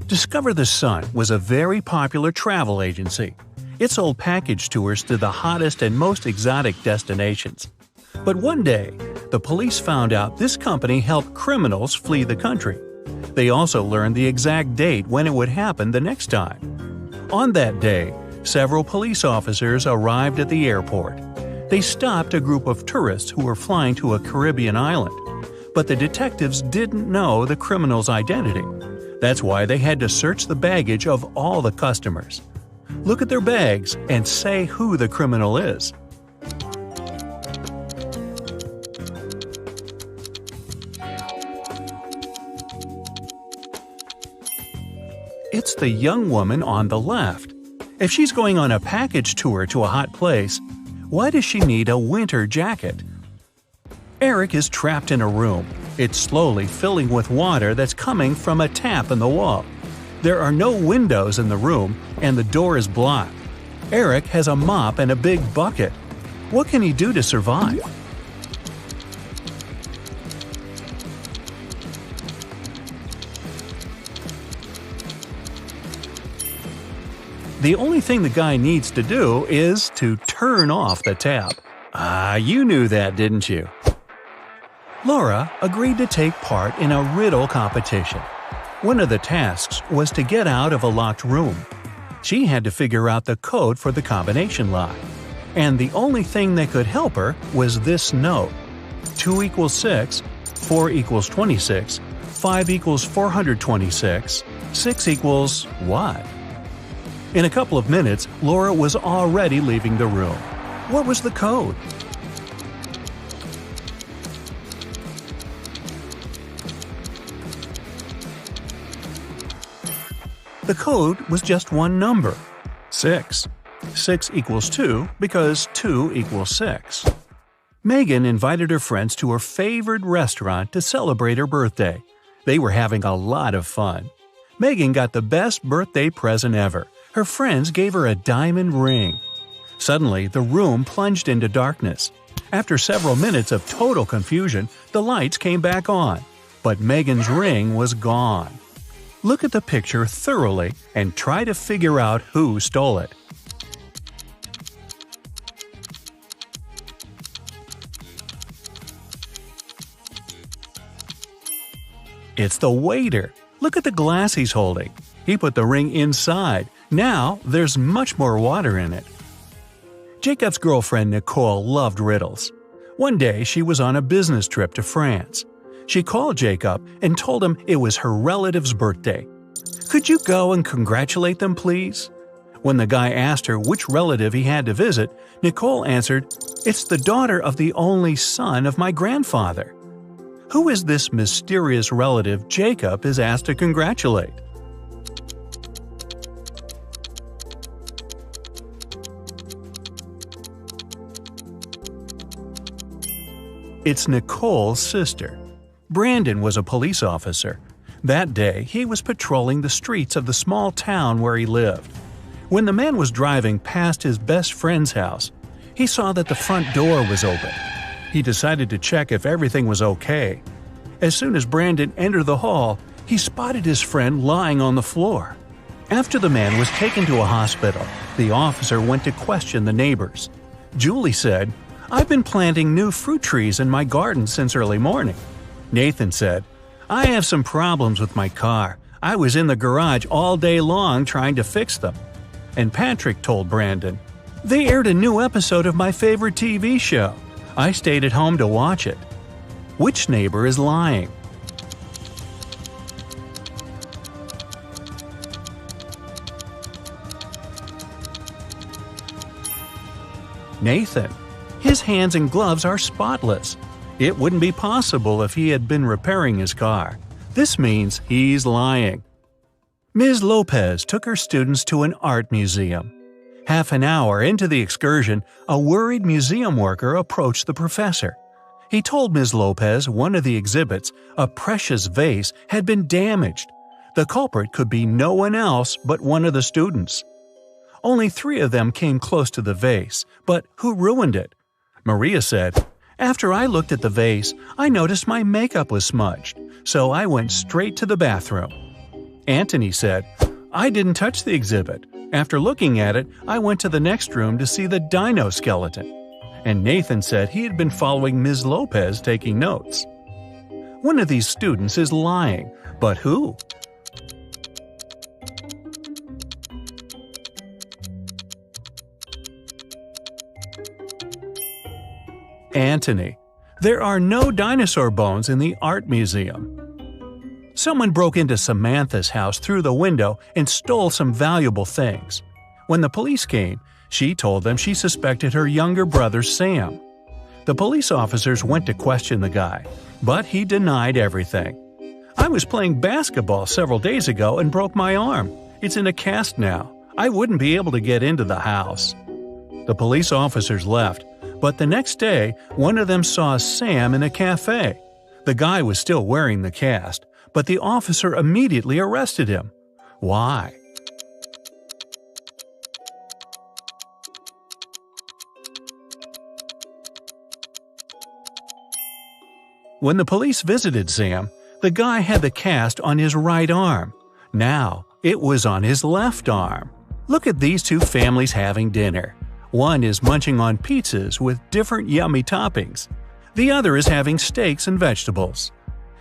Discover the Sun was a very popular travel agency. It sold package tours to the hottest and most exotic destinations. But one day, the police found out this company helped criminals flee the country. They also learned the exact date when it would happen the next time. On that day, several police officers arrived at the airport. They stopped a group of tourists who were flying to a Caribbean island. But the detectives didn't know the criminal's identity. That's why they had to search the baggage of all the customers. Look at their bags and say who the criminal is. It's the young woman on the left. If she's going on a package tour to a hot place, why does she need a winter jacket? Eric is trapped in a room. It's slowly filling with water that's coming from a tap in the wall. There are no windows in the room, and the door is blocked. Eric has a mop and a big bucket. What can he do to survive? The only thing the guy needs to do is to turn off the tap. You knew that, didn't you? Laura agreed to take part in a riddle competition. One of the tasks was to get out of a locked room. She had to figure out the code for the combination lock. And the only thing that could help her was this note. 2 equals 6, 4 equals 26, 5 equals 426, 6 equals what? In a couple of minutes, Laura was already leaving the room. What was the code? The code was just one number, 6. 6 equals 2 because 2 equals 6. Megan invited her friends to her favorite restaurant to celebrate her birthday. They were having a lot of fun. Megan got the best birthday present ever. Her friends gave her a diamond ring. Suddenly, the room plunged into darkness. After several minutes of total confusion, the lights came back on. But Megan's ring was gone. Look at the picture thoroughly and try to figure out who stole it. It's the waiter. Look at the glass he's holding. He put the ring inside. Now there's much more water in it. Jacob's girlfriend Nicole loved riddles. One day she was on a business trip to France. She called Jacob and told him it was her relative's birthday. "Could you go and congratulate them, please?" When the guy asked her which relative he had to visit, Nicole answered, "It's the daughter of the only son of my grandfather." Who is this mysterious relative Jacob is asked to congratulate? It's Nicole's sister. Brandon was a police officer. That day, he was patrolling the streets of the small town where he lived. When the man was driving past his best friend's house, he saw that the front door was open. He decided to check if everything was okay. As soon as Brandon entered the hall, he spotted his friend lying on the floor. After the man was taken to a hospital, the officer went to question the neighbors. Julie said, "I've been planting new fruit trees in my garden since early morning." Nathan said, "I have some problems with my car. I was in the garage all day long trying to fix them." And Patrick told Brandon, "They aired a new episode of my favorite TV show. I stayed at home to watch it." Which neighbor is lying? Nathan. His hands and gloves are spotless. It wouldn't be possible if he had been repairing his car. This means he's lying. Ms. Lopez took her students to an art museum. Half an hour into the excursion, a worried museum worker approached the professor. He told Ms. Lopez one of the exhibits, a precious vase, had been damaged. The culprit could be no one else but one of the students. Only 3 of them came close to the vase, but who ruined it? Maria said, "After I looked at the vase, I noticed my makeup was smudged, so I went straight to the bathroom." Anthony said, "I didn't touch the exhibit. After looking at it, I went to the next room to see the dino skeleton." And Nathan said he had been following Ms. Lopez taking notes. One of these students is lying, but who? Anthony. There are no dinosaur bones in the art museum. Someone broke into Samantha's house through the window and stole some valuable things. When the police came, she told them she suspected her younger brother Sam. The police officers went to question the guy, but he denied everything. "I was playing basketball several days ago and broke my arm. It's in a cast now. I wouldn't be able to get into the house." The police officers left, but the next day, one of them saw Sam in a cafe. The guy was still wearing the cast, but the officer immediately arrested him. Why? When the police visited Sam, the guy had the cast on his right arm. Now, it was on his left arm. Look at these two families having dinner. One is munching on pizzas with different yummy toppings. The other is having steaks and vegetables.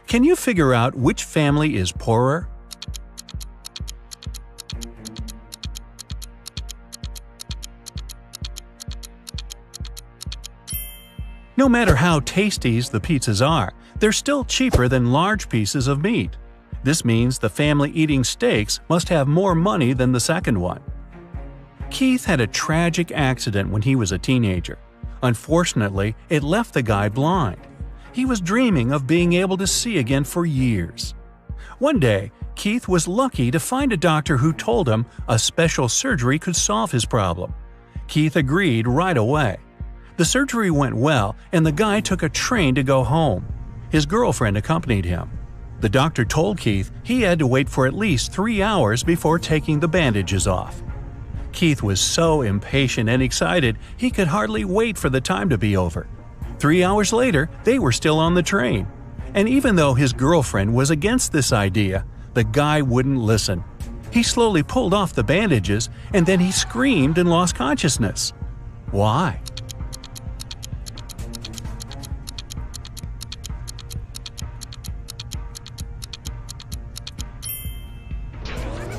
Can you figure out which family is poorer? No matter how tasty the pizzas are, they're still cheaper than large pieces of meat. This means the family eating steaks must have more money than the second one. Keith had a tragic accident when he was a teenager. Unfortunately, it left the guy blind. He was dreaming of being able to see again for years. One day, Keith was lucky to find a doctor who told him a special surgery could solve his problem. Keith agreed right away. The surgery went well, and the guy took a train to go home. His girlfriend accompanied him. The doctor told Keith he had to wait for at least 3 hours before taking the bandages off. Keith was so impatient and excited he could hardly wait for the time to be over. 3 hours later, they were still on the train. And even though his girlfriend was against this idea, the guy wouldn't listen. He slowly pulled off the bandages, and then he screamed and lost consciousness. Why?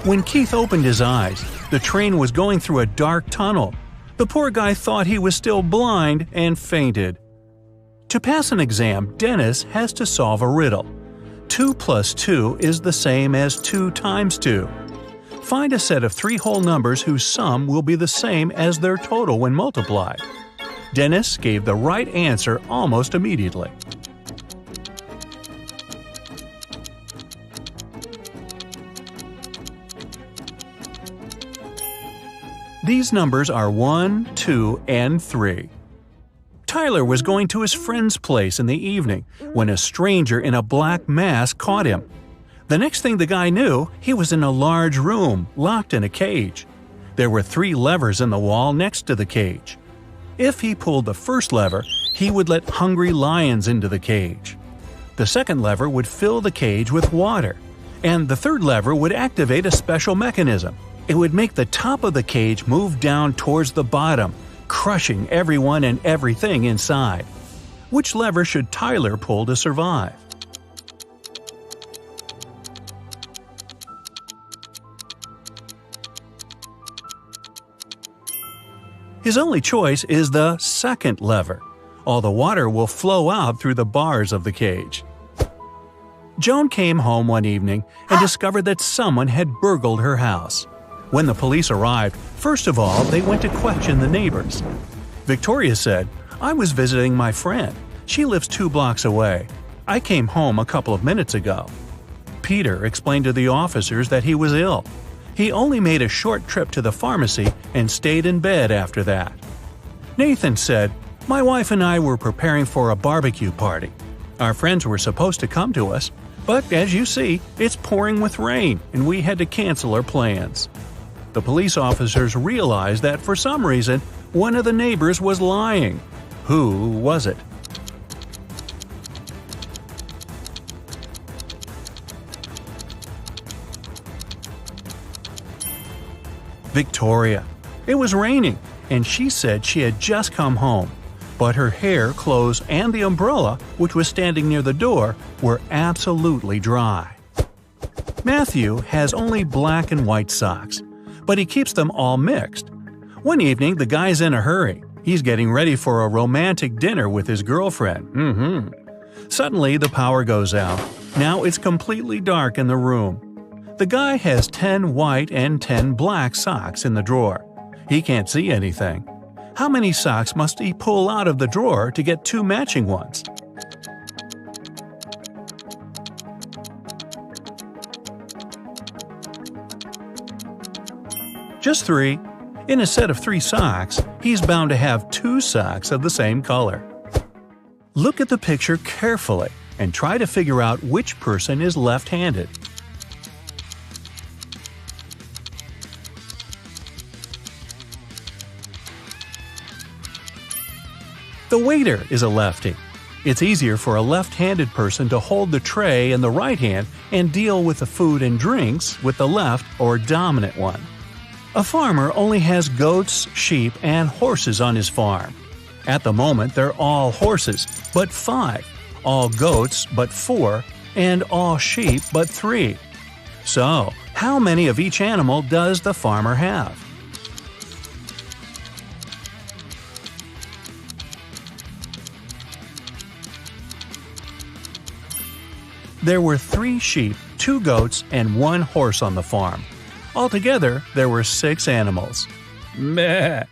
When Keith opened his eyes, the train was going through a dark tunnel. The poor guy thought he was still blind and fainted. To pass an exam, Dennis has to solve a riddle. 2 plus 2 is the same as 2 times 2. Find a set of 3 whole numbers whose sum will be the same as their total when multiplied. Dennis gave the right answer almost immediately. These numbers are 1, 2, and 3. Tyler was going to his friend's place in the evening when a stranger in a black mask caught him. The next thing the guy knew, he was in a large room, locked in a cage. There were 3 levers in the wall next to the cage. If he pulled the first lever, he would let hungry lions into the cage. The second lever would fill the cage with water, and the third lever would activate a special mechanism. It would make the top of the cage move down towards the bottom, crushing everyone and everything inside. Which lever should Tyler pull to survive? His only choice is the second lever. All the water will flow out through the bars of the cage. Joan came home one evening and discovered that someone had burgled her house. When the police arrived, first of all, they went to question the neighbors. Victoria said, "I was visiting my friend. She lives 2 blocks away. I came home a couple of minutes ago." Peter explained to the officers that he was ill. He only made a short trip to the pharmacy and stayed in bed after that. Nathan said, "My wife and I were preparing for a barbecue party. Our friends were supposed to come to us, but as you see, it's pouring with rain and we had to cancel our plans." The police officers realized that for some reason, one of the neighbors was lying. Who was it? Victoria. It was raining, and she said she had just come home. But her hair, clothes, and the umbrella, which was standing near the door, were absolutely dry. Matthew has only black and white socks, but he keeps them all mixed. One evening, the guy's in a hurry. He's getting ready for a romantic dinner with his girlfriend. Suddenly, the power goes out. Now it's completely dark in the room. The guy has 10 white and 10 black socks in the drawer. He can't see anything. How many socks must he pull out of the drawer to get 2 matching ones? Just 3. In a set of 3 socks, he's bound to have 2 socks of the same color. Look at the picture carefully and try to figure out which person is left-handed. The waiter is a lefty. It's easier for a left-handed person to hold the tray in the right hand and deal with the food and drinks with the left or dominant one. A farmer only has goats, sheep, and horses on his farm. At the moment, they're all horses, but 5, all goats, but 4, and all sheep, but 3. So, how many of each animal does the farmer have? There were 3 sheep, 2 goats, and 1 horse on the farm. Altogether, there were 6 animals. Meh!